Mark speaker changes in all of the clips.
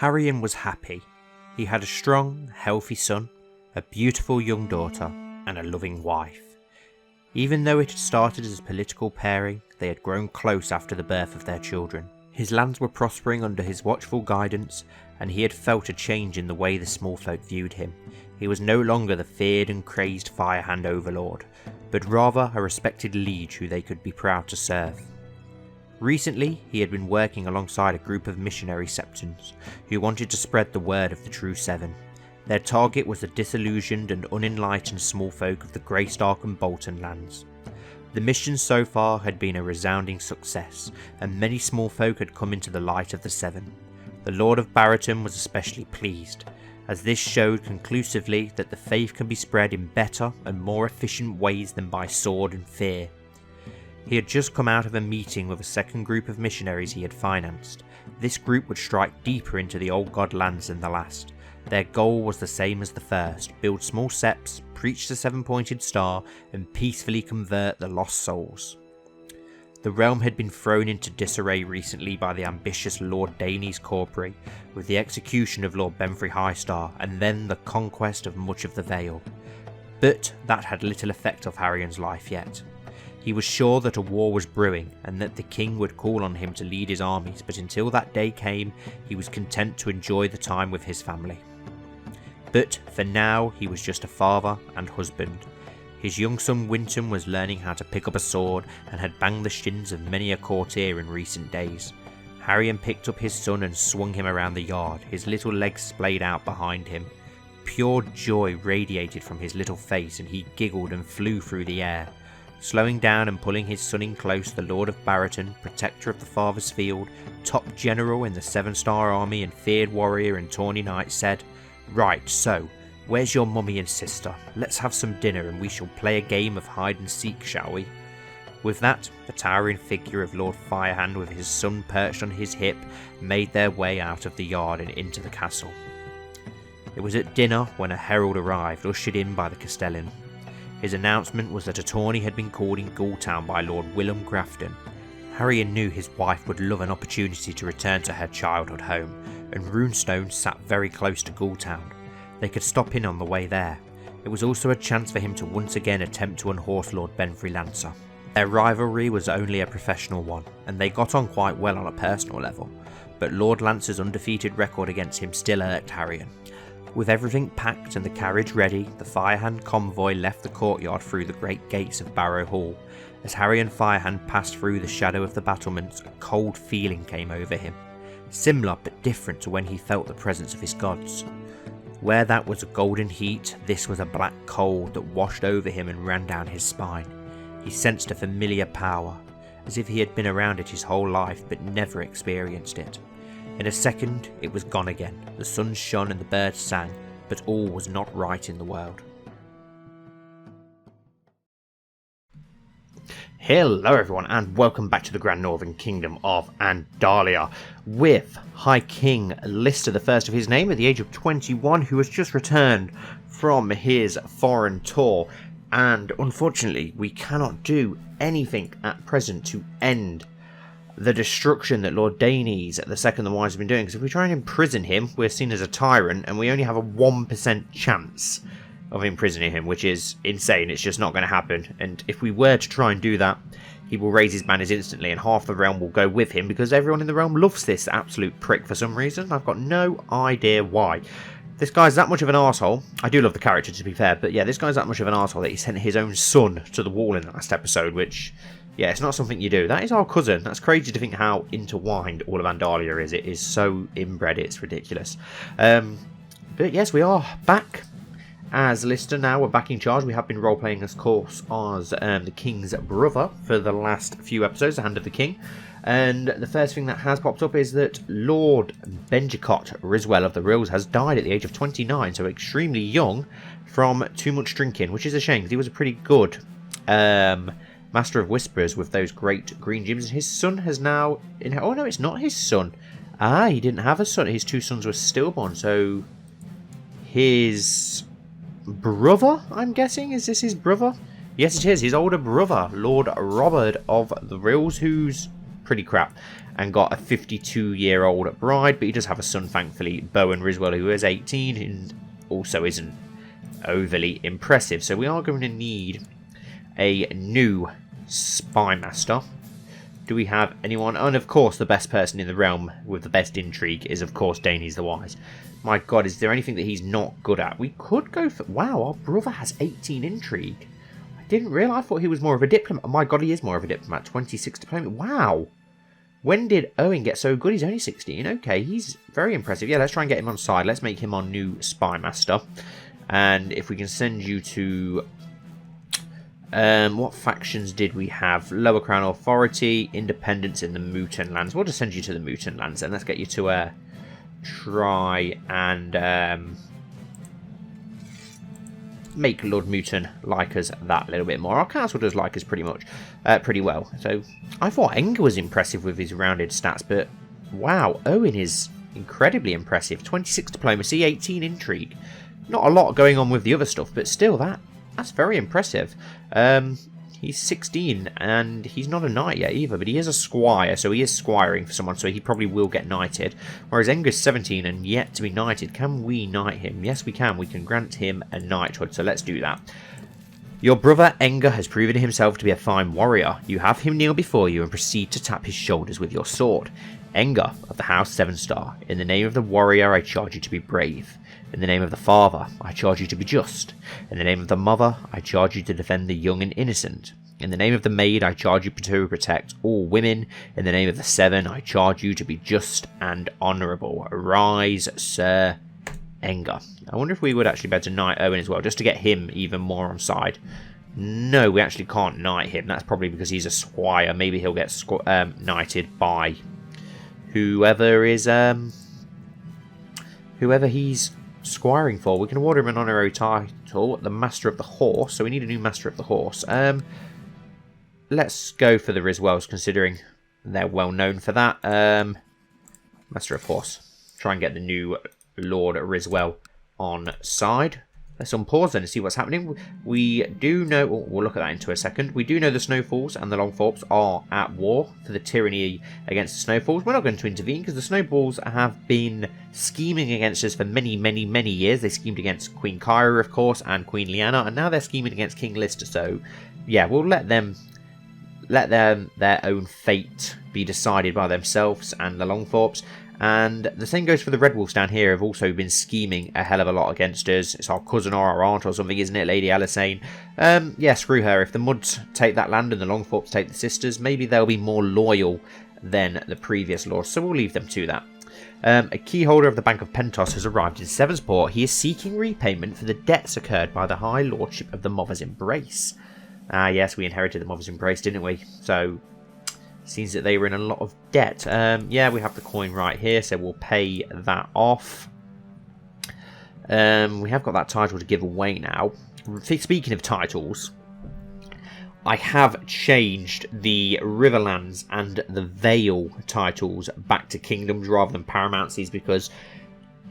Speaker 1: Harrion was happy. He had a strong, healthy son, a beautiful young daughter, and a loving wife. Even though it had started as a political pairing, they had grown close after the birth of their children. His lands were prospering under his watchful guidance, and he had felt a change in the way the small folk viewed him. He was no longer the feared and crazed firehand overlord, but rather a respected liege who they could be proud to serve. Recently, he had been working alongside a group of missionary Septons who wanted to spread the word of the true Seven. Their target was the disillusioned and unenlightened small folk of the Greystark and Bolton lands. The mission so far had been a resounding success, and many small folk had come into the light of the Seven. The Lord of Barraton was especially pleased, as this showed conclusively that the faith can be spread in better and more efficient ways than by sword and fear. He had just come out of a meeting with a second group of missionaries he had financed. This group would strike deeper into the old god lands than the last. Their goal was the same as the first: build small septs, preach the seven-pointed star, and peacefully convert the lost souls. The realm had been thrown into disarray recently by the ambitious Lord Dainey's corpory, with the execution of Lord Benfrey Highstar, and then the conquest of much of the Vale. But that had little effect of Harrion's life yet. He was sure that a war was brewing, and that the king would call on him to lead his armies, but until that day came, he was content to enjoy the time with his family. But for now, he was just a father and husband. His young son Winton was learning how to pick up a sword, and had banged the shins of many a courtier in recent days. Harrion picked up his son and swung him around the yard, his little legs splayed out behind him. Pure joy radiated from his little face, and he giggled and flew through the air. Slowing down and pulling his son in close, the Lord of Barraton, protector of the Father's Field, top general in the Sevenstar army and feared warrior in Tourney Knight, said, "Right, so, where's your mummy and sister? Let's have some dinner and we shall play a game of hide and seek, shall we?" With that, the towering figure of Lord Firehand with his son perched on his hip made their way out of the yard and into the castle. It was at dinner when a herald arrived, ushered in by the Castellan. His announcement was that a tourney had been called in Galltown by Lord Willem Grafton. Harrion knew his wife would love an opportunity to return to her childhood home, and Runestone sat very close to Galltown. They could stop in on the way there. It was also a chance for him to once again attempt to unhorse Lord Benfrey Lancer. Their rivalry was only a professional one, and they got on quite well on a personal level, but Lord Lancer's undefeated record against him still irked Harrion. With everything packed and the carriage ready, the Firehand convoy left the courtyard through the great gates of Barrow Hall. As Harrion Firehand passed through the shadow of the battlements, a cold feeling came over him, similar but different to when he felt the presence of his gods. Where that was a golden heat, this was a black cold that washed over him and ran down his spine. He sensed a familiar power, as if he had been around it his whole life but never experienced it. In a second, it was gone again. The sun shone and the birds sang, but all was not right in the world. Hello everyone, and welcome back to the Grand Northern Kingdom of Andalia, with High King Lister, the first of his name, at the age of 21, who has just returned from his foreign tour. And unfortunately, we cannot do anything at present to end the destruction that Lord Dainey's the Second the Wise have been doing, because if we try and imprison him, we're seen as a tyrant, and we only have a 1% chance of imprisoning him, which is insane. It's just not going to happen. And if we were to try and do that, he will raise his banners instantly, and half the realm will go with him, because everyone in the realm loves this absolute prick for some reason. I've got no idea why. This guy's that much of an arsehole. I do love the character, to be fair, but yeah, this guy's that much of an arsehole that he sent his own son to the wall in the last episode, which, yeah, it's not something you do. That is our cousin. That's crazy to think how intertwined all of Andalia is. It is so inbred, it's ridiculous. But yes, we are back as Lister now. We're back in charge. We have been role-playing, of course, as the King's brother for the last few episodes, the Hand of the King. And the first thing that has popped up is that Lord Benjicott Riswell of the Rills has died at the age of 29, so extremely young, from too much drinking, which is a shame, because he was a pretty good Master of Whisperers with those great green gems. And his son has now... Oh, no, it's not his son. Ah, he didn't have a son. His two sons were stillborn, so his brother, I'm guessing? Is this his brother? Yes, it is. His older brother, Lord Robert of the Rills, who's pretty crap, and got a 52-year-old bride, but he does have a son, thankfully, Bowen Riswell, who is 18, and also isn't overly impressive. So we are going to need a new spy master. Do we have anyone? And of course, the best person in the realm with the best intrigue is, of course, Danes the Wise. My god, is there anything that he's not good at? We could go for... Wow, our brother has 18 intrigue. I didn't realise. I thought he was more of a diplomat. Oh my god, he is more of a diplomat. 26 diplomat. Wow. When did Owen get so good? He's only 16. Okay, he's very impressive. Yeah, let's try and get him on side. Let's make him our new spy master. And if we can send you to... what factions did we have? Lower Crown Authority, Independence in the Muton Lands. We'll just send you to the Muton Lands, and let's get you to try and make Lord Muton like us that little bit more. Our castle does like us pretty much, pretty well. So I thought Enger was impressive with his rounded stats, but wow, Owen is incredibly impressive. 26 diplomacy, 18 intrigue. Not a lot going on with the other stuff, but still that's very impressive. He's 16, and he's not a knight yet either, but he is a squire, so he is squiring for someone, so he probably will get knighted. Whereas Enger's 17 and yet to be knighted. Can we knight him? Yes, we can. We can grant him a knighthood, so let's do that. Your brother Enger has proven himself to be a fine warrior. You have him kneel before you and proceed to tap his shoulders with your sword. Enger of the House Sevenstar, in the name of the warrior I charge you to be brave. In the name of the father, I charge you to be just. In the name of the mother, I charge you to defend the young and innocent. In the name of the maid, I charge you to protect all women. In the name of the seven, I charge you to be just and honourable. Arise, Sir Enger. I wonder if we would actually be able to knight Owen as well, just to get him even more on side. No, we actually can't knight him. That's probably because he's a squire. Maybe he'll get knighted by whoever is whoever he's squiring for. We can award him an honorary title, the Master of the Horse. So we need a new Master of the Horse. Let's go for the Riswells, considering they're well known for that. Master of Horse. Try and get the new Lord Riswell on side. Let's unpause then and see what's happening. We do know, we'll look at that into a second. We do know the Snowfalls and the Longthorpes are at war for the tyranny against the Snowfalls. We're not going to intervene because the Snowballs have been scheming against us for many, many, many years. They schemed against Queen Kyra, of course, and Queen Lyanna, and now they're scheming against King Lister. So, yeah, we'll let them their own fate be decided by themselves and the Longthorpes. And the same goes for the Red Wolves down here, have also been scheming a hell of a lot against us. It's our cousin or our aunt or something, isn't it, Lady Alisane? Yeah, screw her. If the Muds take that land and the Longthorpes take the Sisters, maybe they'll be more loyal than the previous lords, so we'll leave them to that. A key holder of the Bank of Pentos has arrived in Sevensport. He is seeking repayment for the debts incurred by the High Lordship of the Mother's Embrace. Ah, yes, we inherited the Mother's Embrace, didn't we? So... seems that they were in a lot of debt. Yeah, we have the coin right here, so we'll pay that off. We have got that title to give away now. Speaking of titles, I have changed the Riverlands and the Vale titles back to kingdoms rather than paramountcies, because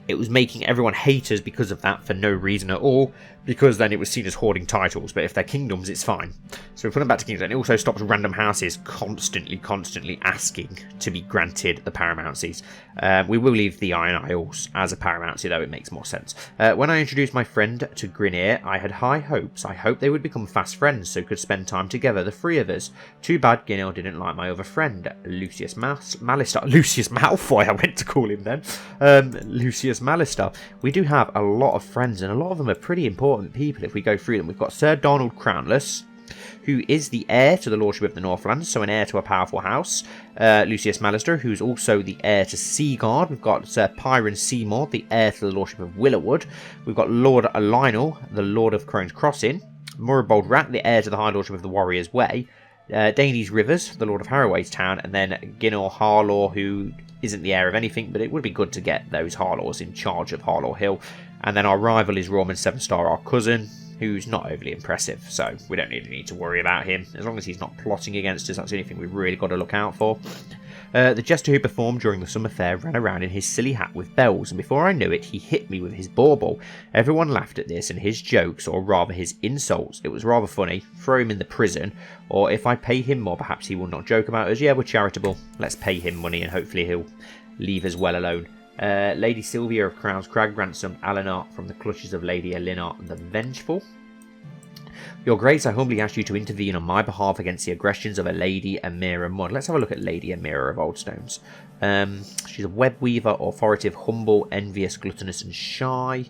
Speaker 1: it was making everyone hate us because of that for no reason at all, because then it was seen as hoarding titles. But if they're kingdoms, it's fine. So we put them back to kingdoms, and it also stops random houses constantly asking to be granted the paramountcies. We will leave the Iron Isles as a paramountcy, though it makes more sense. When I introduced my friend to Grineer, I had high hopes. I hoped they would become fast friends so could spend time together, the three of us. Too bad Grineer didn't like my other friend, Lucius Malistar. Lucius Malfoy, I went to call him then. Lucius Malistar. We do have a lot of friends, and a lot of them are pretty important people if we go through them. We've got Sir Donald Crownless, who is the heir to the Lordship of the Northlands, so an heir to a powerful house. Lucius Malister, who's also the heir to Seaguard. We've got Sir Pyron Seymour, the heir to the Lordship of Willowood. We've got Lord Lionel, the Lord of Crone's Crossing. Murbold Rat, the heir to the High Lordship of the Warrior's Way. Danes Rivers, the Lord of Harroway's Town. And then Ginor Harlaw, who isn't the heir of anything, but it would be good to get those Harlaws in charge of Harlaw Hill. And then our rival is Roman Sevenstar, our cousin, who's not overly impressive, so we don't need to worry about him. As long as he's not plotting against us, that's the only thing we've really got to look out for. The jester who performed during the summer fair ran around in his silly hat with bells, and before I knew it, he hit me with his bauble. Everyone laughed at this and his jokes, or rather his insults. It was rather funny. Throw him in the prison, or if I pay him more, perhaps he will not joke about us. Yeah, we're charitable. Let's pay him money, and hopefully he'll leave us well alone. Lady Sylvia of Crown's Crag ransomed Eleanor from the clutches of Lady Elinor the Vengeful. Your Grace, I humbly ask you to intervene on my behalf against the aggressions of a Lady Amira Mudd. Let's have a look at Lady Amira of Oldstones. She's a web weaver, authoritative, humble, envious, gluttonous and shy.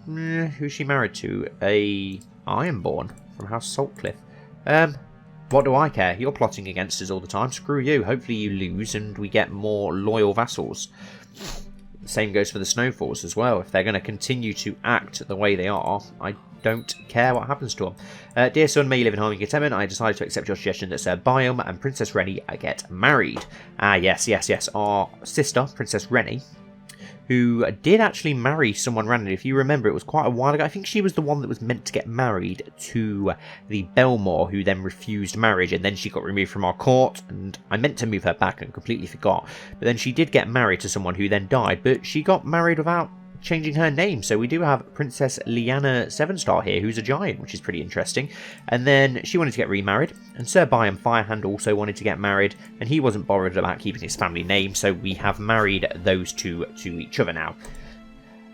Speaker 1: Who's she married to? A Ironborn from House Saltcliffe. What do I care? You're plotting against us all the time. Screw you. Hopefully you lose and we get more loyal vassals. The same goes for the Snowfalls as well. If they're going to continue to act the way they are, I don't care what happens to them. Dear son, may you live in harmony and contentment. I decided to accept your suggestion that Sir Byam and Princess Rennie get married. Yes. Our sister, Princess Rennie, who did actually marry someone randomly. If you remember, it was quite a while ago. I think she was the one that was meant to get married to the Belmore, who then refused marriage, and then she got removed from our court, and I meant to move her back and completely forgot. But then she did get married to someone who then died, but she got married without changing her name. So we do have Princess Lyanna Sevenstar here, who's a giant, which is pretty interesting. And then she wanted to get remarried, and Sir Byam Firehand also wanted to get married, and he wasn't bothered about keeping his family name, so we have married those two to each other now.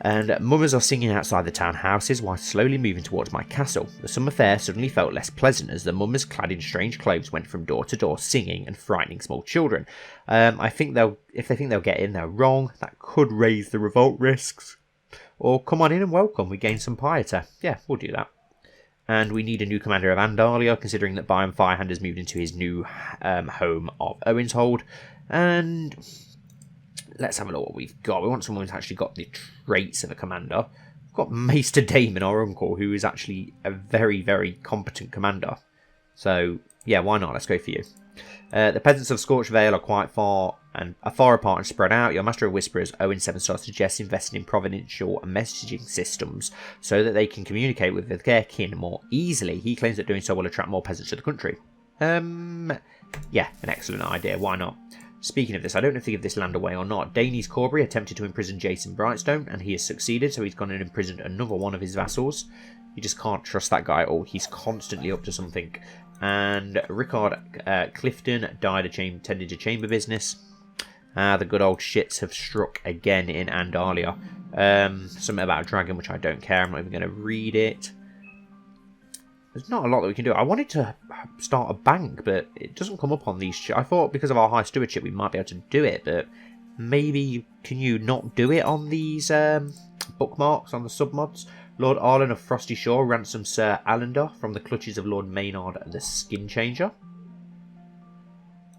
Speaker 1: And mummers are singing outside the town houses while slowly moving towards my castle. The summer fair suddenly felt less pleasant as the mummers clad in strange clothes went from door to door singing and frightening small children. I think if they think they'll get in, they're wrong. That could raise the revolt risks. Or come on in and welcome, we gain some piety. Yeah, we'll do that. And we need a new commander of Andalia, considering that Byam Firehand has moved into his new home of Owenshold. And let's have a look what we've got. We want someone who's actually got the traits of a commander. We've got Maester Damon, our uncle, who is actually a very, very competent commander. So, yeah, why not? Let's go for you. The peasants of Scorched Vale are quite far apart and spread out. Your Master of Whisperers, Owen Sevenstar, suggests investing in providential messaging systems so that they can communicate with their kin more easily. He claims that doing so will attract more peasants to the country. Yeah, an excellent idea. Why not? Speaking of this, I don't know if they give this land away or not. Danes Corbury attempted to imprison Jason Brightstone, and he has succeeded, so he's gone and imprisoned another one of his vassals. You just can't trust that guy at all. He's constantly up to something. And Rickard Clifton died tending to chamber business. The good old shits have struck again in Andalia. Something about a dragon, which I don't care. I'm not even going to read it. There's not a lot that we can do. I wanted to start a bank, but it doesn't come up on these. I thought because of our high stewardship we might be able to do it, but maybe can you not do it on these bookmarks, on the submods? Lord Arlen of Frosty Shore ransomed Sir Allender from the clutches of Lord Maynard the Skin Changer.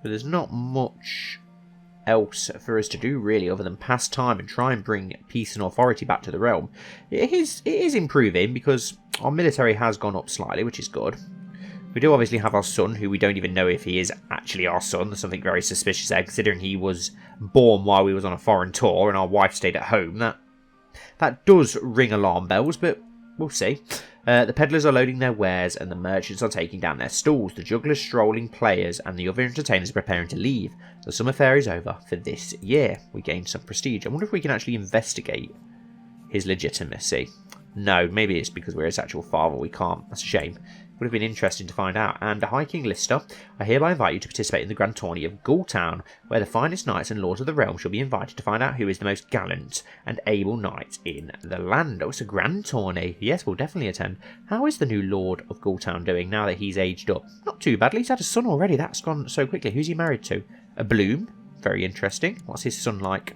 Speaker 1: But there's not much else for us to do really other than pass time and try and bring peace and authority back to the realm. It is improving because our military has gone up slightly, which is good. We do obviously have our son, who we don't even know if he is actually our son. There's something very suspicious there, considering he was born while we was on a foreign tour and our wife stayed at home. That does ring alarm bells, but we'll see. The peddlers are loading their wares and the merchants are taking down their stalls. The jugglers, strolling players and the other entertainers are preparing to leave. The summer fair is over for this year. We gained some prestige. I wonder if we can actually investigate his legitimacy. No, maybe it's because we're his actual father. We can't. That's a shame. Would have been interesting to find out. And High King Lister, I hereby invite you to participate in the Grand Tourney of Galltown, where the finest knights and lords of the realm shall be invited to find out who is the most gallant and able knight in the land. Oh, it's a Grand Tourney. Yes, we'll definitely attend. How is the new Lord of Galltown doing now that he's aged up? Not too badly. He's had a son already. That's gone so quickly. Who's he married to? A Bloom. Very interesting. What's his son like?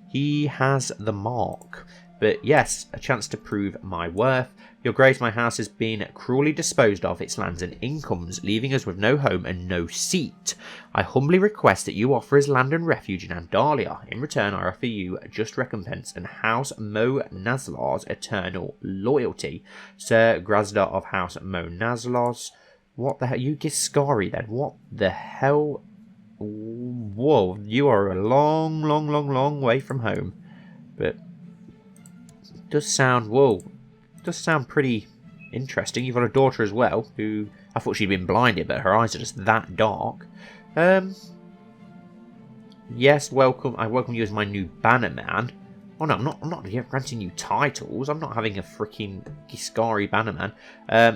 Speaker 1: He has the mark. But yes, a chance to prove my worth. Your Grace, my house has been cruelly disposed of its lands and incomes, leaving us with no home and no seat. I humbly request that you offer us land and refuge in Andalia. In return, I offer you a just recompense and House Mo Naslar's eternal loyalty. Sir Grasda of House Mo Naslar's. What the hell? You Giscari then? What the hell? Whoa, you are a long way from home. But it does sound, does sound pretty interesting. You've got a daughter as well, who I thought she'd been blinded, but her eyes are just that dark. Yes, welcome. I welcome you as my new bannerman. Oh no, I'm not granting you titles. I'm not having a freaking Giscari bannerman.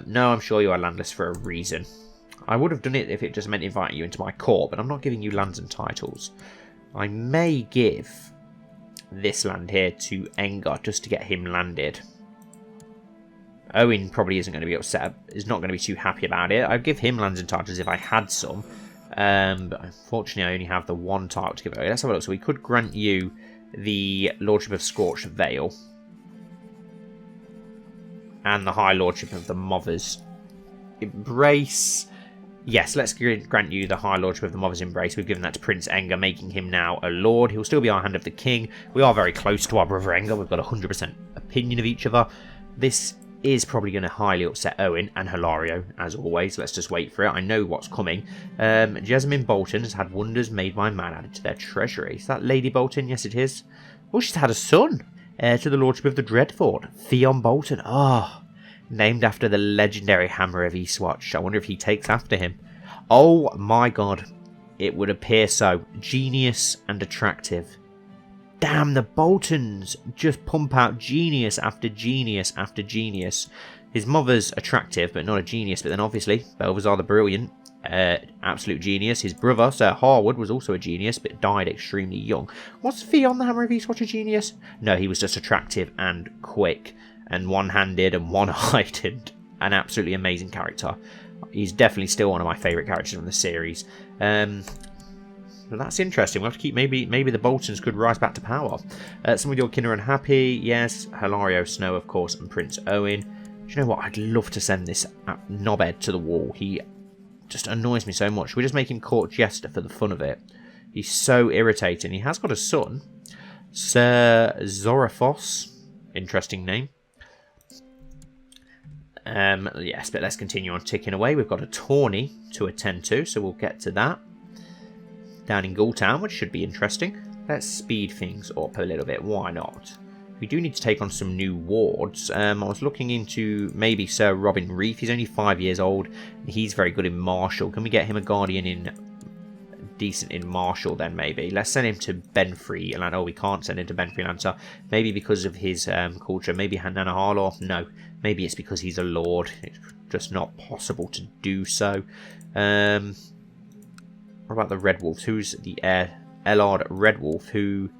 Speaker 1: No, I'm sure you are landless for a reason. I would have done it if it just meant inviting you into my court, but I'm not giving you lands and titles. I may give this land here to Engar just to get him landed. Owen probably isn't going to be upset, is not going to be too happy about it. I'd give him lands and titles if I had some. But unfortunately I only have the one title to give away. Let's have a look. So we could grant you the Lordship of Scorched Vale. And the High Lordship of the Mother's Embrace. Yes, let's grant you the High Lordship of the Mother's Embrace. We've given that to Prince Engar, making him now a Lord. He'll still be our Hand of the King. We are very close to our brother Engar. We've got 100% opinion of each other. This is probably going to highly upset Owen and Hilario, as always. Let's just wait for it. I know what's coming. Jessamine Bolton has had wonders made by man added to their treasury. Is that Lady Bolton? Yes, it is. Oh, she's had a son. Heir to the Lordship of the Dreadfort. Theon Bolton. Oh, named after the legendary Hammer of Eastwatch. I wonder if he takes after him. Oh my god. It would appear so. Genius and attractive. Damn, the Boltons just pump out genius after genius after genius. His mother's attractive, but not a genius. But then obviously, Belvazar the Brilliant, absolute genius. His brother, Sir Harwood, was also a genius, but died extremely young. Was Theon the Hammer of Eastwatch a genius? No, he was just attractive and quick, and one-handed and one-eyed, and an absolutely amazing character. He's definitely still one of my favourite characters from the series. Well, that's interesting. We'll have to keep... Maybe the Boltons could rise back to power. Some of your kin are unhappy. Yes, Hilario Snow, of course, and Prince Owen. Do you know what? I'd love to send this knobhead to the wall. He just annoys me so much. We just make him court jester for the fun of it. He's so irritating. He has got a son. Sir Zoraphos. Interesting name. Yes, but let's continue on ticking away. We've got a tourney to attend to, so we'll get to that. Down in Galltown, which should be interesting. Let's speed things up a little bit. Why not? We do need to take on some new wards. I was looking into maybe Sir Robin Reef. He's only 5 years old. And he's very good in Martial. Can we get him a Guardian in... decent in Martial then maybe? Let's send him to Benfrey Highstar. Oh, we can't send him to Benfrey Highstar. Maybe because of his culture. Maybe Nana Harlaw? No. Maybe it's because he's a lord. It's just not possible to do so. What about the Red Wolves? Who's the Ellard Red Wolf? Who...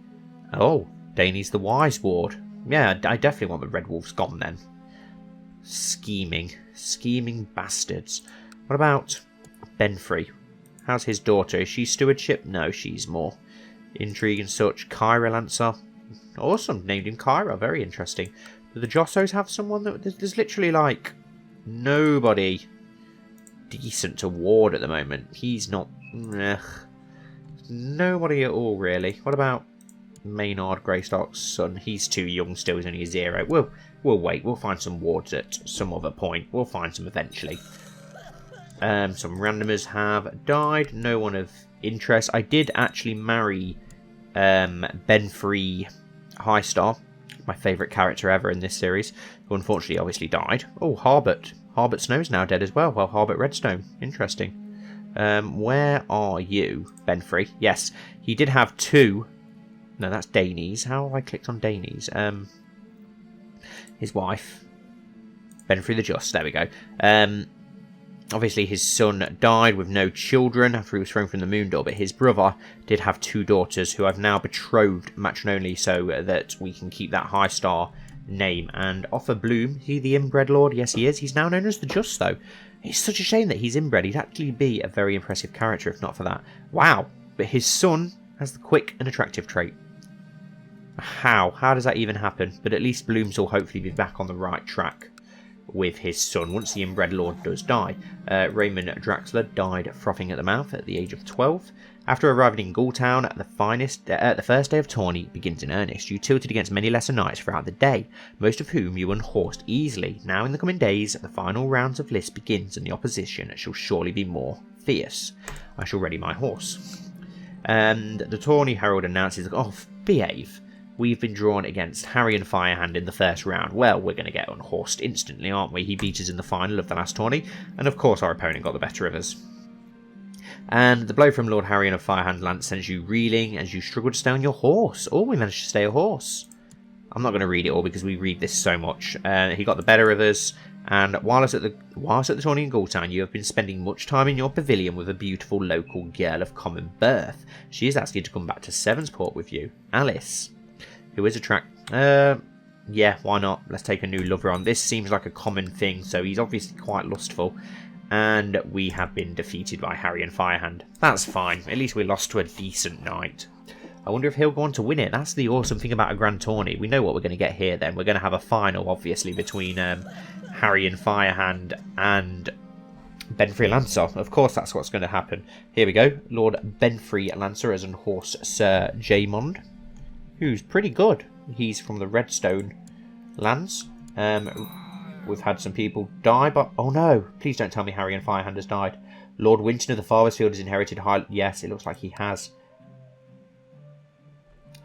Speaker 1: Oh, Danny's the Wise Ward. Yeah, I definitely want the Red Wolves gone then. Scheming bastards. What about Benfrey? How's his daughter? Is she stewardship? No, she's more intrigue and such. Kyra Lancer. Awesome, named him Kyra. Very interesting. Do the Jossos have someone that... There's literally like nobody decent to ward at the moment. He's not... Ugh. Nobody at all, really. What about Maynard Greystock's son? He's too young still. He's only a 0. We'll wait. We'll find some wards at some other point. We'll find some eventually. Some randomers have died. No one of interest. I did actually marry Benfrey Highstar, my favourite character ever in this series, who unfortunately obviously died. Oh, Harbert. Harbert Snow's now dead as well. Well, Harbert Redstone. Interesting. Where are you, Benfrey? Yes, he did have 2. No, that's Danes. How have I clicked on Danes? His wife. Benfrey the Just. There we go. Obviously, his son died with no children after he was thrown from the moon door, but his brother did have 2 daughters who I've now betrothed matrimonially so that we can keep that Highstar name. And Offa Bloom, is he the inbred lord? Yes, he is. He's now known as the Just, though. It's such a shame that he's inbred. He'd actually be a very impressive character if not for that. Wow. But his son has the quick and attractive trait. How? How does that even happen? But at least Blooms will hopefully be back on the right track with his son once the inbred lord does die. Raymond Draxler died frothing at the mouth at the age of 12. After arriving in Galltown, the first day of Tourney begins in earnest. You tilted against many lesser knights throughout the day, most of whom you unhorsed easily. Now in the coming days, the final rounds of lists begins and the opposition shall surely be more fierce. I shall ready my horse. And the Tourney Herald announces, oh, behave. We've been drawn against Harry and Firehand in the first round. Well, we're going to get unhorsed instantly, aren't we? He beat us in the final of the last tourney, and of course our opponent got the better of us. And the blow from Lord Harry of Firehand Lance sends you reeling as you struggle to stay on your horse. Oh, we managed to stay a horse. I'm not going to read it all because we read this so much. He got the better of us, and whilst at the Tourney in Galltown, you have been spending much time in your pavilion with a beautiful local girl of common birth. She is asking to come back to Sevensport with you, Alice, who is yeah, why not? Let's take a new lover on. This seems like a common thing, so he's obviously quite lustful. And we have been defeated by Harry and Firehand. That's fine. At least we lost to a decent knight. I wonder if he'll go on to win it. That's the awesome thing about a Grand Tourney. We know what we're going to get here then. We're going to have a final, obviously, between Harry and Firehand and Benfrey Lancer. Of course, that's what's going to happen. Here we go. Lord Benfrey Lancer as on horse Sir Jaymond, who's pretty good. He's from the Redstone lands. We've had some people die, but... Oh no, please don't tell me Harry and Firehand has died. Lord Winton of the Farthest Field has inherited high... Yes, it looks like he has.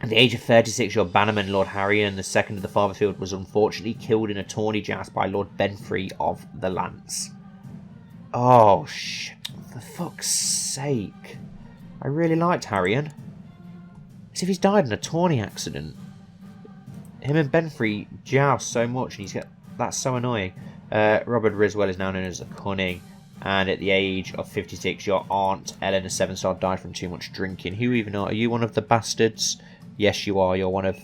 Speaker 1: At the age of 36, your bannerman, Lord Harry, and the second of the Farthest Field was unfortunately killed in a tourney joust by Lord Benfrey of the Lance. Oh, shit. For fuck's sake. I really liked Harrion. As if he's died in a tourney accident. Him and Benfrey joust so much, and he's got... That's so annoying. Robert Riswell is now known as the Cunning, and at the age of 56, your aunt, Eleanor Sevenstar, died from too much drinking. Who even are you? One of the bastards? Yes, you are. You're one of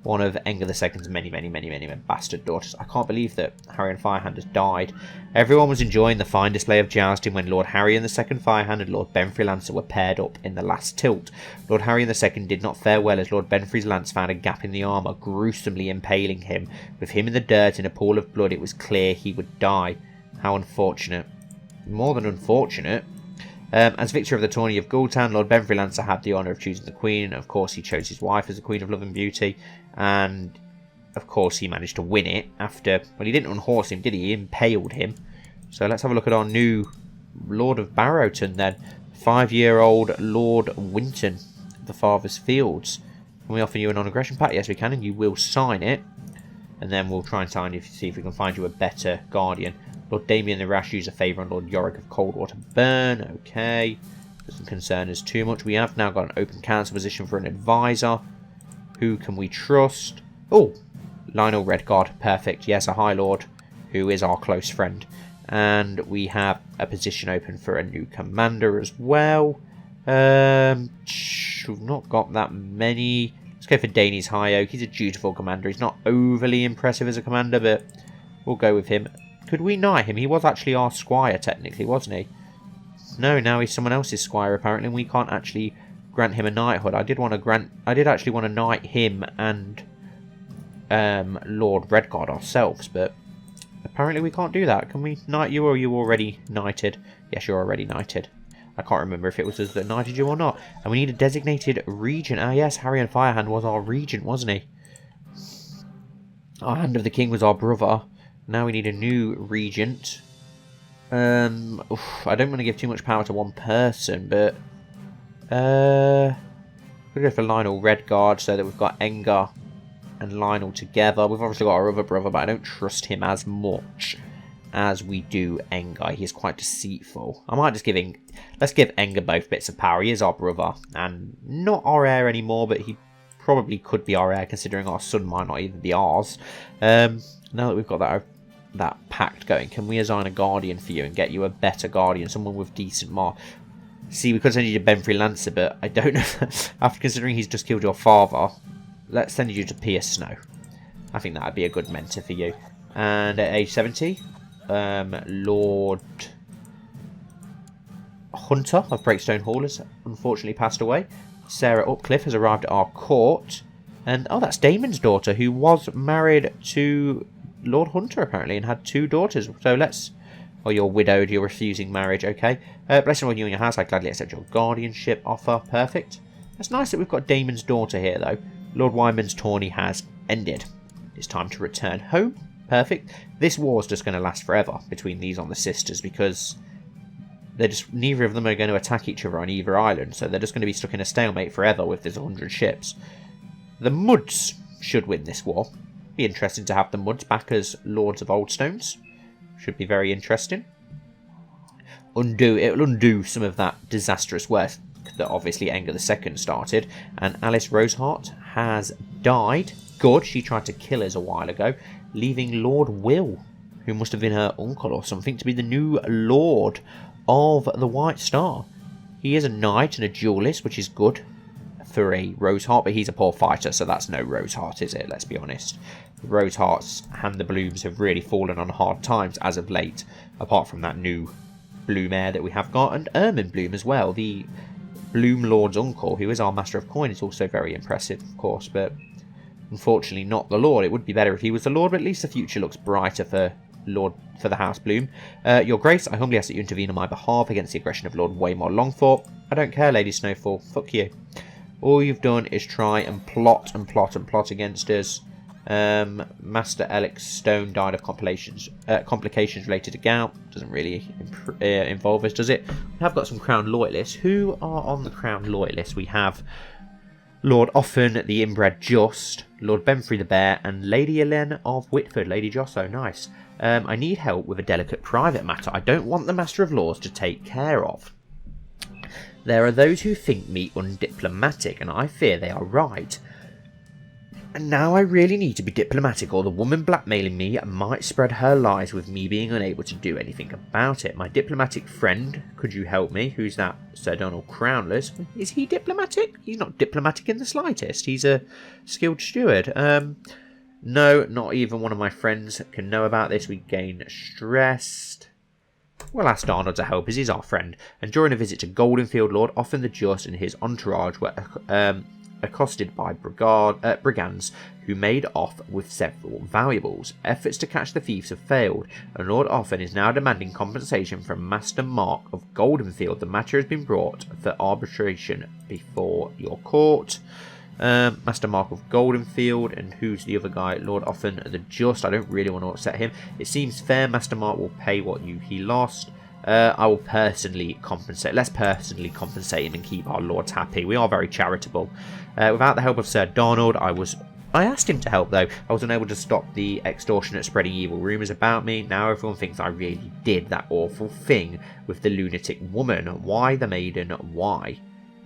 Speaker 1: Aengar II's many bastard daughters. I can't believe that Harry and Firehand has died. Everyone was enjoying the fine display of jousting when Lord Harry and the second Firehand and Lord Benfrey Lancer were paired up in the last tilt. Lord Harry and the second did not fare well as Lord Benfrey's lance found a gap in the armour, gruesomely impaling him. With him in the dirt in a pool of blood, it was clear he would die. How unfortunate. More than unfortunate. As victor of the Tourney of Galltown, Lord Benfrey Lancer had the honour of choosing the Queen, and of course he chose his wife as the Queen of Love and Beauty, and of course he managed to win it after, well, he didn't unhorse him, did he? He impaled him. So let's have a look at our new Lord of Barrowton then, 5-year-old Lord Winton of the Farthest Fields. Can we offer you a non-aggression pact? Yes we can, and you will sign it, and then we'll try and sign it to see if we can find you a better guardian. Lord Damien the Rash used a favour on Lord Yorick of Coldwater Burn. Okay. Doesn't concern us too much. We have now got an open council position for an advisor. Who can we trust? Oh, Lionel Redguard. Perfect. Yes, a High Lord who is our close friend. And we have a position open for a new commander as well. We've not got that many. Let's go for Danie's High Oak. He's a dutiful commander. He's not overly impressive as a commander, but we'll go with him. Could we knight him? He was actually our squire, technically, wasn't he? No, now he's someone else's squire, apparently, and we can't actually grant him a knighthood. I did actually want to knight him and Lord Redguard ourselves, but apparently we can't do that. Can we knight you, or are you already knighted? Yes, you're already knighted. I can't remember if it was us that knighted you or not. And we need a designated regent. Ah, yes, Harry and Firehand was our regent, wasn't he? Our Hand of the King was our brother. Now we need a new regent. I don't want to give too much power to one person, but we'll go for Lionel Redguard so that we've got Aengar and Lionel together. We've obviously got our other brother, but I don't trust him as much as we do Aengar. He is quite deceitful. I might just let's give Aengar both bits of power. He is our brother and not our heir anymore, but he probably could be our heir considering our son might not even be ours. Now that we've got that pact going, can we assign a guardian for you and get you a better guardian, someone with decent mark? See, we could send you to Benfrey Lancer, but I don't know. After considering he's just killed your father, let's send you to Pierce Snow. I think that would be a good mentor for you. And at age 70, Lord Hunter of Breakstone Hall has unfortunately passed away. Sarah Upcliffe has arrived at our court. And, oh, that's Damon's daughter, who was married to Lord Hunter, apparently, and had 2 daughters. So let's... Oh, you're widowed, you're refusing marriage, okay. Blessing on you and your house, I gladly accept your guardianship offer. Perfect. It's nice that we've got Damon's daughter here, though. Lord Wyman's tourney has ended. It's time to return home. Perfect. This war's just going to last forever between these on the sisters, because they're just... Neither of them are going to attack each other on either island, so they're just going to be stuck in a stalemate forever with this 100 ships. The Muds should win this war. Be interesting to have the Muds back as Lords of Oldstones. Should be very interesting. it'll undo some of that disastrous work that obviously Aengar II started. And Alice Roseheart has died. Good, she tried to kill us a while ago, leaving Lord Will, who must have been her uncle or something, to be the new Lord of the White Star. He is a knight and a duelist, which is good for a Roseheart, but he's a poor fighter, so that's no Roseheart, is it? Let's be honest. The Rosehearts and the Blooms have really fallen on hard times as of late, apart from that new Bloom heir that we have got, and Ermin Bloom as well. The Bloom Lord's uncle, who is our Master of Coin, is also very impressive, of course, but unfortunately not the Lord. It would be better if he was the Lord, but at least the future looks brighter for the House Bloom. Your Grace, I humbly ask that you intervene on my behalf against the aggression of Lord Waymore Longthorpe. I don't care, Lady Snowfall. Fuck you. All you've done is try and plot and plot and plot against us. Master Alex Stone died of complications related to gout. Doesn't really involve us, does it? We have got some Crown Loyalists. Who are on the Crown Loyalists? We have Lord Offen, the Inbred Just, Lord Benfrey the Bear, and Lady Ellen of Whitford. Lady Josso, nice. I need help with a delicate private matter I don't want the Master of Laws to take care of. There are those who think me undiplomatic, and I fear they are right. And now I really need to be diplomatic, or the woman blackmailing me might spread her lies with me being unable to do anything about it. My diplomatic friend, could you help me? Who's that? Sir Donald Crownless. Is he diplomatic? He's not diplomatic in the slightest. He's a skilled steward. No, not even one of my friends can know about this. We gain stressed. We'll ask Darnold to help, as he's our friend. And during a visit to Goldenfield, Lord Offen the Just and his entourage were accosted by brigands who made off with several valuables. Efforts to catch the thieves have failed, and Lord Offen is now demanding compensation from Master Mark of Goldenfield. The matter has been brought for arbitration before your court. Master Mark of Goldenfield, and who's the other guy? Lord Offen the Just. I don't really want to upset him. It seems fair. Master Mark will pay what he lost. I will personally compensate. Let's personally compensate him and keep our lords happy. We are very charitable. Without the help of Sir Donald, I asked him to help, though. I was unable to stop the extortionate spreading evil rumours about me. Now everyone thinks I really did that awful thing with the lunatic woman. Why the maiden? Why?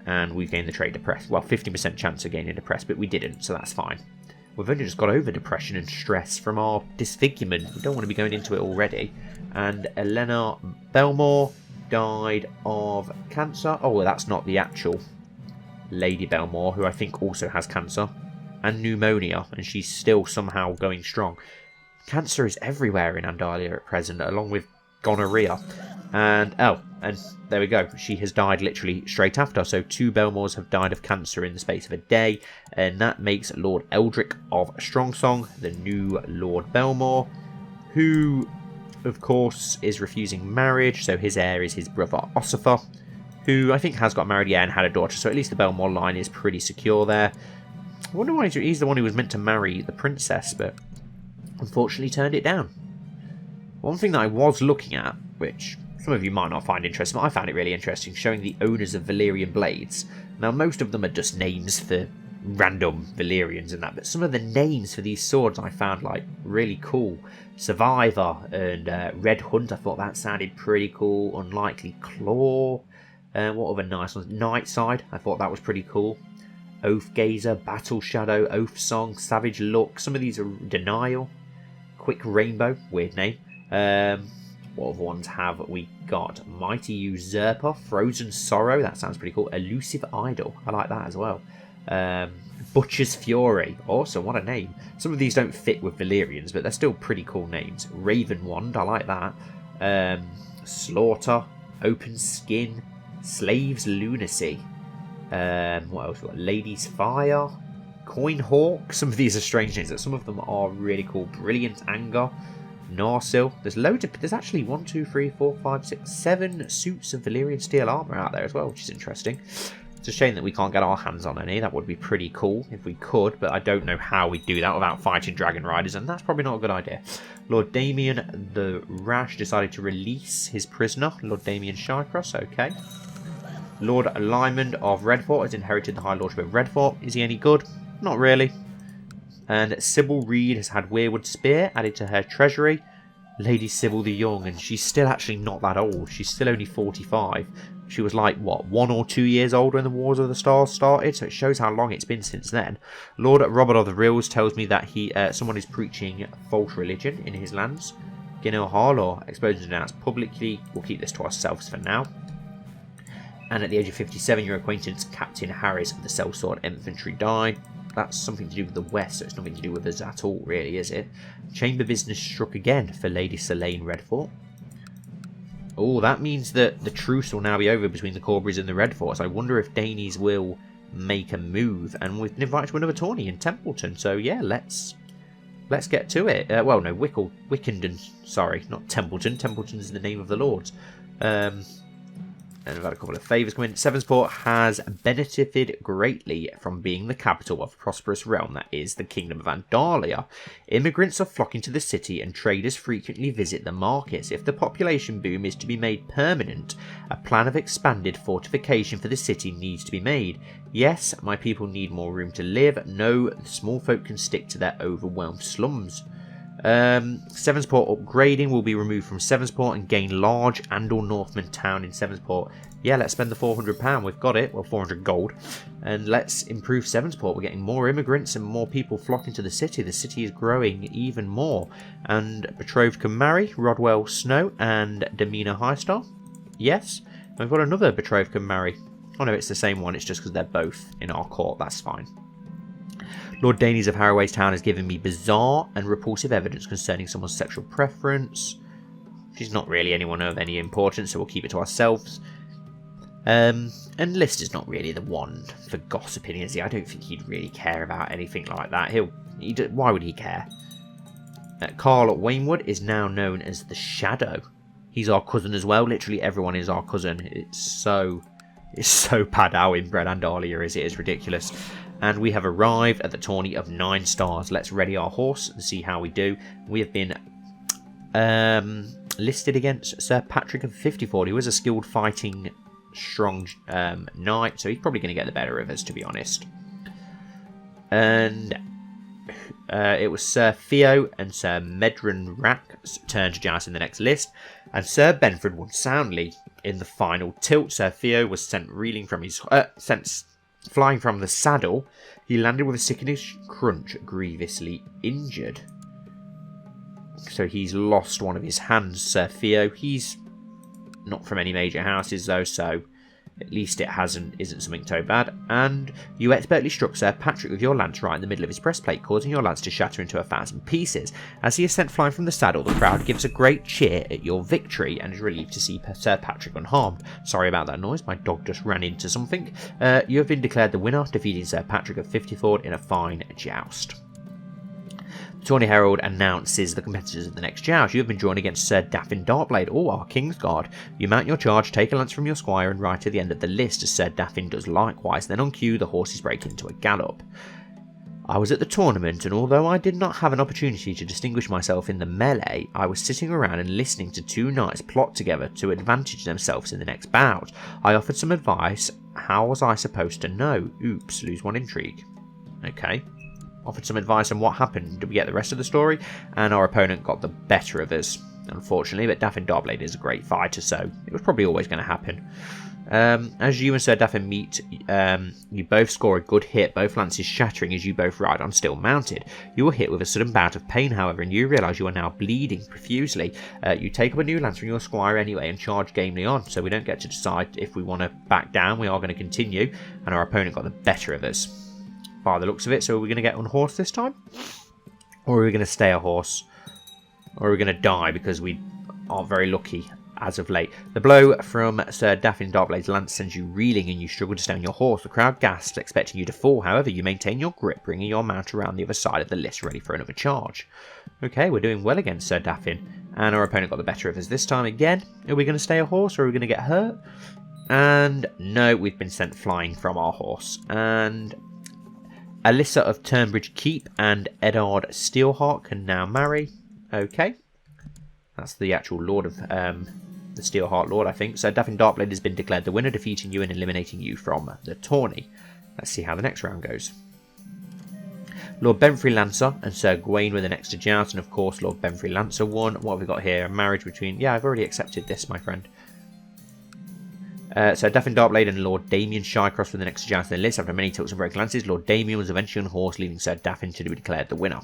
Speaker 1: And we've gained the trait depressed. Well, 50% chance of gaining depressed, but we didn't, so that's fine. We've only just got over depression and stress from our disfigurement. We don't want to be going into it already. And Elena Belmore died of cancer. Oh, well, that's not the actual Lady Belmore, who I think also has cancer. And pneumonia, and she's still somehow going strong. Cancer is everywhere in Andalia at present, along with gonorrhea. And there we go. She has died literally straight after. So 2 Belmores have died of cancer in the space of a day. And that makes Lord Eldrick of Strongsong the new Lord Belmore, who, of course, is refusing marriage. So his heir is his brother Ossifer, who I think has got married, and had a daughter. So at least the Belmore line is pretty secure there. I wonder why he's the one who was meant to marry the princess, but unfortunately turned it down. One thing that I was looking at, which some of you might not find interesting, but I found it really interesting, showing the owners of Valyrian blades. Now, most of them are just names for random Valyrians and that, but some of the names for these swords I found like really cool. Survivor and Red Hunt, I thought that sounded pretty cool. Unlikely Claw. What other nice ones? Nightside, I thought that was pretty cool. Oath Gazer, Battle Shadow, Oath Song, Savage Look. Some of these are Denial. Quick Rainbow, weird name. What other ones have we got? Mighty Usurper, Frozen Sorrow, that sounds pretty cool. Elusive Idol, I like that as well. Butcher's Fury, awesome, what a name. Some of these don't fit with Valyrians, but they're still pretty cool names. Raven Wand, I like that. Slaughter, Open Skin, Slave's Lunacy. What else? Lady's Fire, Coin Hawk. Some of these are strange names, but some of them are really cool. Brilliant Anger, Narsil. There's actually 1, 2, 3, 4, 5, 6, 7 suits of Valyrian steel armor out there as well, which is interesting. It's a shame that we can't get our hands on any. That would be pretty cool if we could, but I don't know how we'd do that without fighting dragon riders, and that's probably not a good idea. Lord Damien the Rash decided to release his prisoner, Lord Damien Shycross. Okay. Lord Lymond of Redfort has inherited the High Lordship of Redfort. Is he any good? Not really. And Sybil Reed has had Weirwood Spear added to her treasury. Lady Sybil the Young, and she's still actually not that old. She's still only 45. She was like, what, 1 or 2 years old when the Wars of the Stars started, so it shows how long it's been since then. Lord Robert of the Rills tells me that someone is preaching false religion in his lands. Ginil Harlaw exposes announced publicly. We'll keep this to ourselves for now. And at the age of 57, your acquaintance, Captain Harris of the Sellsword Infantry, died. That's something to do with the West, so it's nothing to do with us at all, really, is it? Chamber business struck again for Lady Selene Redfort. Oh, that means that the truce will now be over between the Corburys and the Redforts. I wonder if Danes will make a move, and we've been invited to another tourney in Templeton. So yeah, let's get to it. Well, no, Wickenden. Sorry, not Templeton. Templeton is the name of the lords. And we've had a couple of favours come in. Sevenstar has benefited greatly from being the capital of a prosperous realm that is the Kingdom of Andalia. Immigrants are flocking to the city and traders frequently visit the markets. If the population boom is to be made permanent, a plan of expanded fortification for the city needs to be made. Yes, my people need more room to live. No, the small folk can stick to their overwhelmed slums. Sevenstar upgrading will be removed from Sevenstar and gain large Andal Northman town in Sevenstar. Yeah, let's spend the £400. We've got it. Well, 400 gold. And let's improve Sevenstar. We're getting more immigrants and more people flocking to the city. The city is growing even more. And betrothed can marry Rodwell Snow and Benfrey Highstar. Yes. And we've got another betrothed can marry. Oh no, it's the same one. It's just because they're both in our court. That's fine. Lord Danes of Harroway's Town has given me bizarre and repulsive evidence concerning someone's sexual preference. She's not really anyone of any importance, so we'll keep it to ourselves. And Lister's not really the one for gossiping, is he? I don't think he'd really care about anything like that. Why would he care? Carl Wainwood is now known as the Shadow. He's our cousin as well. Literally everyone is our cousin. It's so Padau in Grand Andalia, is it is ridiculous. And we have arrived at the Tourney of 9 stars. Let's ready our horse and see how we do. We have been listed against Sir Patrick of 54. He was a skilled fighting, strong knight, so he's probably going to get the better of us, to be honest. And it was Sir Theo and Sir Medron Rack's turn to joust in the next list. And Sir Benfrey won soundly in the final tilt. Sir Theo was sent reeling from his... Flying from the saddle, he landed with a sickening crunch, grievously injured. So he's lost one of his hands, Sir Theo. He's not from any major houses though, so at least it isn't something so bad. And you expertly struck Sir Patrick with your lance right in the middle of his breastplate, causing your lance to shatter into 1,000 pieces. As he is sent flying from the saddle, the crowd gives a great cheer at your victory and is relieved to see Sir Patrick unharmed. Sorry about that noise, my dog just ran into something. You have been declared the winner, defeating Sir Patrick of 54 in a fine joust. The Tourney Herald announces the competitors of the next joust. You have been drawn against Sir Daffin Darkblade, our King's Guard. You mount your charge, take a lance from your squire, and ride to the end of the list as Sir Daffin does likewise. Then on cue, the horses break into a gallop. I was at the tournament, and although I did not have an opportunity to distinguish myself in the melee, I was sitting around and listening to 2 knights plot together to advantage themselves in the next bout. I offered some advice. How was I supposed to know? Oops, lose 1 intrigue. Okay. Offered some advice on what happened. Did we get the rest of the story? And our opponent got the better of us, unfortunately. But Daffin Darkblade is a great fighter, so it was probably always going to happen. As you and Sir Daffin meet, you both score a good hit, both lances shattering as you both ride on still mounted. You are hit with a sudden bout of pain, however, and you realise you are now bleeding profusely. You take up a new lance from your squire anyway and charge gamely on, so we don't get to decide if we want to back down. We are going to continue, and our opponent got the better of us by the looks of it. So are we going to get unhorsed this time? Or are we going to stay a horse? Or are we going to die because we aren't very lucky as of late? The blow from Sir Daffin Darkblade's lance sends you reeling and you struggle to stay on your horse. The crowd gasps, expecting you to fall. However, you maintain your grip, bringing your mount around the other side of the list, ready for another charge. Okay, we're doing well against Sir Daffin. And our opponent got the better of us this time again. Are we going to stay a horse or are we going to get hurt? And no, we've been sent flying from our horse. And Alyssa of Turnbridge Keep and Eddard Steelheart can now marry. Okay. That's the actual Lord of the Steelheart Lord, I think. So Daffin Darkblade has been declared the winner, defeating you and eliminating you from the tourney. Let's see how the next round goes. Lord Benfrey Lancer and Sir Gawain were the next to joust, and of course Lord Benfrey Lancer won. What have we got here? A marriage between... Yeah, I've already accepted this, my friend. So Daffin Darkblade and Lord Damien Shycross were the next to joust in the list. After many tilts and broken lances, Lord Damien was eventually unhorsed, leaving Sir Daffin to be declared the winner.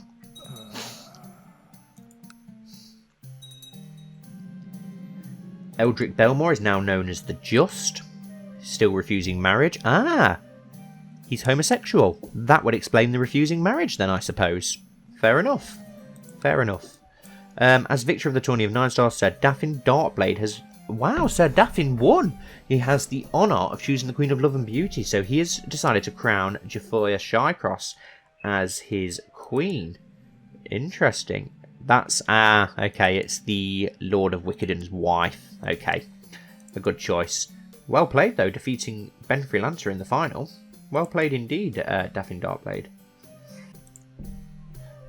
Speaker 1: Eldric Belmore is now known as the Just, still refusing marriage. Ah, he's homosexual. That would explain the refusing marriage then, I suppose. Fair enough. Fair enough. As victor of the Tourney of 9 stars, Sir Daffin Darkblade has... Wow, Sir Daffin won! He has the honour of choosing the Queen of Love and Beauty, so he has decided to crown Jafoya Shycross as his queen. Interesting. That's... okay, it's the Lord of Wickedon's wife. Okay, a good choice. Well played, though, defeating Benfrey Lancer in the final. Well played indeed, Daffin Darkblade.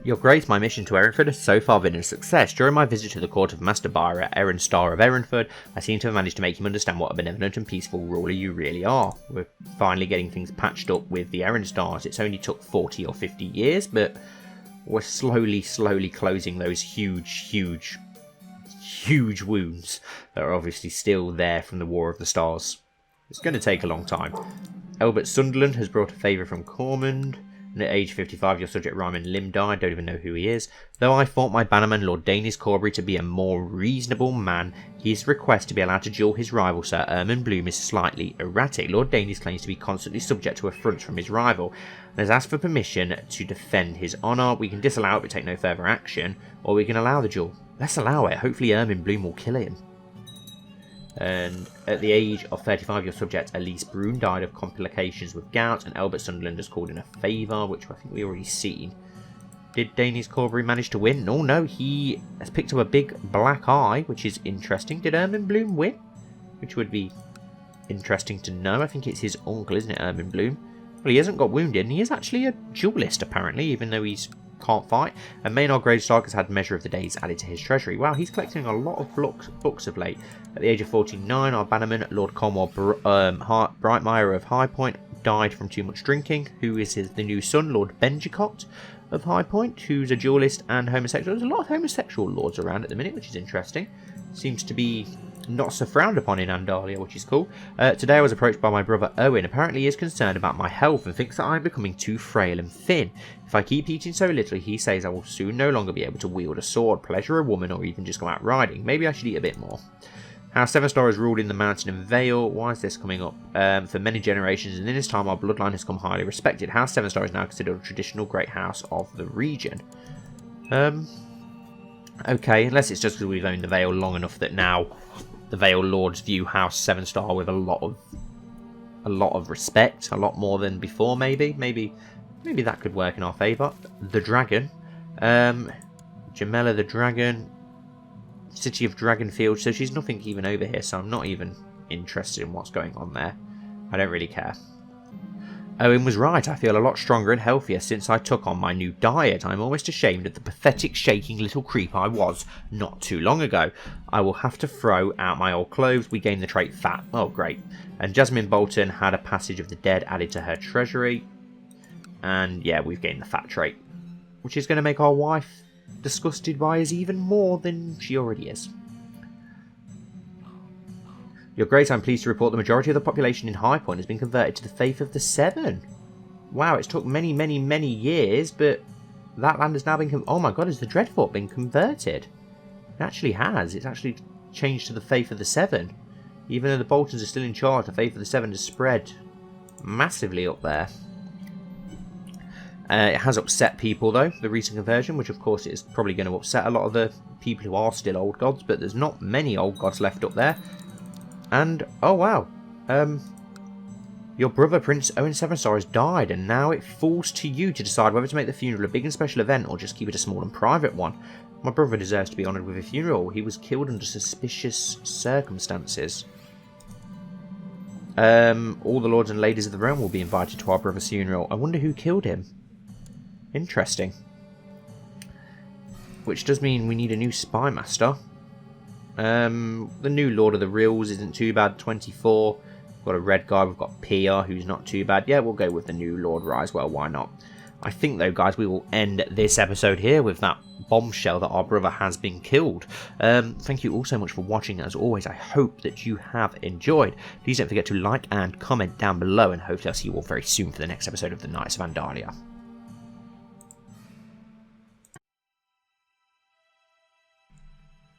Speaker 1: Your Grace, my mission to Erenford has so far been a success. During my visit to the court of Master Byra, Star of Erenford, I seem to have managed to make him understand what a benevolent and peaceful ruler you really are. We're finally getting things patched up with the Stars. It's only took 40 or 50 years, but we're slowly closing those huge wounds that are obviously still there from the War of the Stars. It's going to take a long time. Elbert Sunderland has brought a favour from Cormund. And at age 55, your subject Ryman Lim died. Don't even know who he is. Though I thought my bannerman, Lord Danis Corbury, to be a more reasonable man, his request to be allowed to duel his rival, Sir Ermin Bloom, is slightly erratic. Lord Danis claims to be constantly subject to affronts from his rival, and has asked for permission to defend his honour. We can disallow it but take no further action, or we can allow the duel. Let's allow it. Hopefully Ermin Bloom will kill him. And at the age of 35, your subject Elise Brune died of complications with gout, and Elbert Sunderland has called in a favour, which I think we already seen. Did Danis Corbury manage to win? Oh no, he has picked up a big black eye, which is interesting. Did Ermin Bloom win? Which would be interesting to know. I think it's his uncle, isn't it, Ermin Bloom? Well, he hasn't got wounded, and he is actually a duelist, apparently, even though he's can't fight. And Maynard Gravestark has had Measure of the Days added to his treasury. Wow, he's collecting a lot of books of late. At the age of 49, our bannerman, Lord Cornwall Brightmire of High Point, died from too much drinking. Who is the new son, Lord Benjicott of High Point, who's a duelist and homosexual. There's a lot of homosexual lords around at the minute, which is interesting. Seems to be not so frowned upon in Andalia, which is cool. Today I was approached by my brother Owen. Apparently he is concerned about my health and thinks that I'm becoming too frail and thin. If I keep eating so little, he says I will soon no longer be able to wield a sword, pleasure a woman, or even just go out riding. Maybe I should eat a bit more. House Sevenstar has ruled in the Mountain and Vale. Why is this coming up? For many generations, and in this time our bloodline has come highly respected. House Sevenstar is now considered a traditional great house of the region. Okay, unless it's just because we've owned the Vale long enough that now the Vale Lords view House Sevenstar with a lot of respect, a lot more than before. Maybe that could work in our favour. The Dragon, Jamela the Dragon, City of Dragonfield. So she's nothing even over here. So I'm not even interested in what's going on there. I don't really care. Owen was right. I feel a lot stronger and healthier since I took on my new diet. I'm almost ashamed of the pathetic, shaking little creep I was not too long ago. I will have to throw out my old clothes. We gained the trait fat. Oh, great. And Jasmine Bolton had a Passage of the Dead added to her treasury. And yeah, we've gained the fat trait, which is going to make our wife disgusted by us even more than she already is. Your Grace, I'm pleased to report the majority of the population in High Point has been converted to the faith of the Seven. Wow, it's took many years, but that land has now been... Oh my god, has the Dreadfort been converted? It actually has. It's actually changed to the faith of the Seven. Even though the Boltons are still in charge, the faith of the Seven has spread massively up there. It has upset people, though, the recent conversion, which of course is probably going to upset a lot of the people who are still old gods, but there's not many old gods left up there. And, oh wow, your brother Prince Owen Sevenstar has died, and now it falls to you to decide whether to make the funeral a big and special event or just keep it a small and private one. My brother deserves to be honoured with a funeral. He was killed under suspicious circumstances. All the lords and ladies of the realm will be invited to our brother's funeral. I wonder who killed him. Interesting. Which does mean we need a new spy master. The new Lord of the Reals isn't too bad, 24. Got a red guy, we've got Pia, who's not too bad. Yeah, we'll go with the new Lord Risewell, why not? I think, though, guys, we will end this episode here with that bombshell that our brother has been killed. Thank you all so much for watching. As always, I hope that you have enjoyed. Please don't forget to like and comment down below, and hopefully I'll see you all very soon for the next episode of the Knights of Andalia.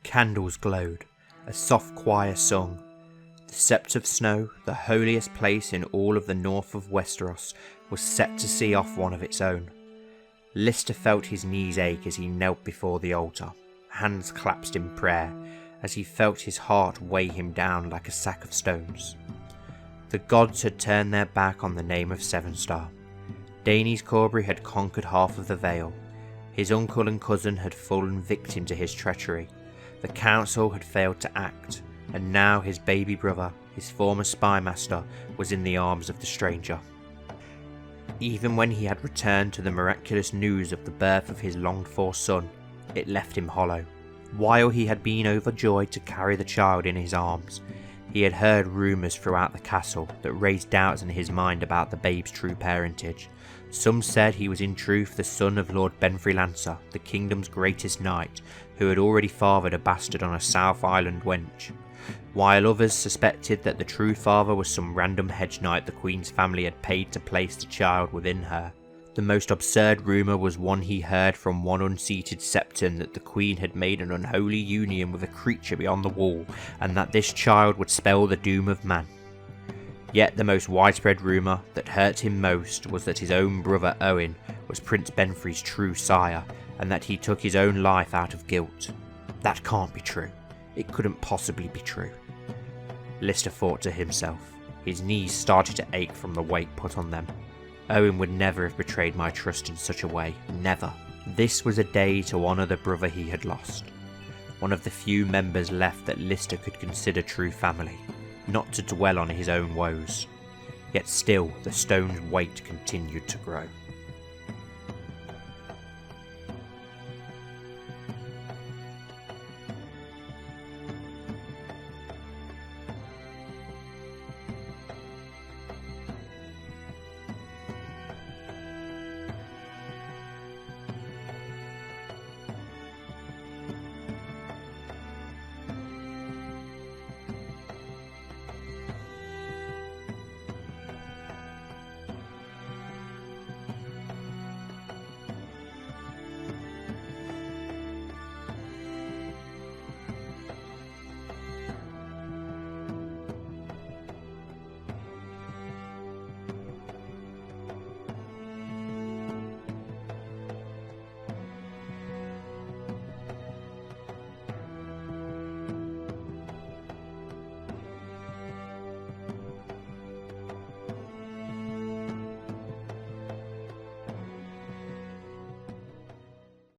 Speaker 1: Candles glowed, a soft choir sung. The Sept of Snow, the holiest place in all of the north of Westeros, was set to see off one of its own. Lister felt his knees ache as he knelt before the altar, hands clasped in prayer, as he felt his heart weigh him down like a sack of stones. The gods had turned their back on the name of Sevenstar. Daenys Corbury had conquered half of the Vale. His uncle and cousin had fallen victim to his treachery. The council had failed to act, and now his baby brother, his former spy master, was in the arms of the stranger. Even when he had returned to the miraculous news of the birth of his longed-for son, it left him hollow. While he had been overjoyed to carry the child in his arms, he had heard rumours throughout the castle that raised doubts in his mind about the babe's true parentage. Some said he was in truth the son of Lord Benfrey Highstar, the kingdom's greatest knight, who had already fathered a bastard on a South Island wench, while others suspected that the true father was some random hedge knight the Queen's family had paid to place the child within her. The most absurd rumour was one he heard from one unseated Septon, that the Queen had made an unholy union with a creature beyond the wall, and that this child would spell the doom of man. Yet the most widespread rumour that hurt him most was that his own brother Owen was Prince Benfrey's true sire, and that he took his own life out of guilt. That can't be true. It couldn't possibly be true. Lister thought to himself. His knees started to ache from the weight put on them. Owen would never have betrayed my trust in such a way. Never. This was a day to honour the brother he had lost. One of the few members left that Lister could consider true family. Not to dwell on his own woes. Yet still the stone's weight continued to grow.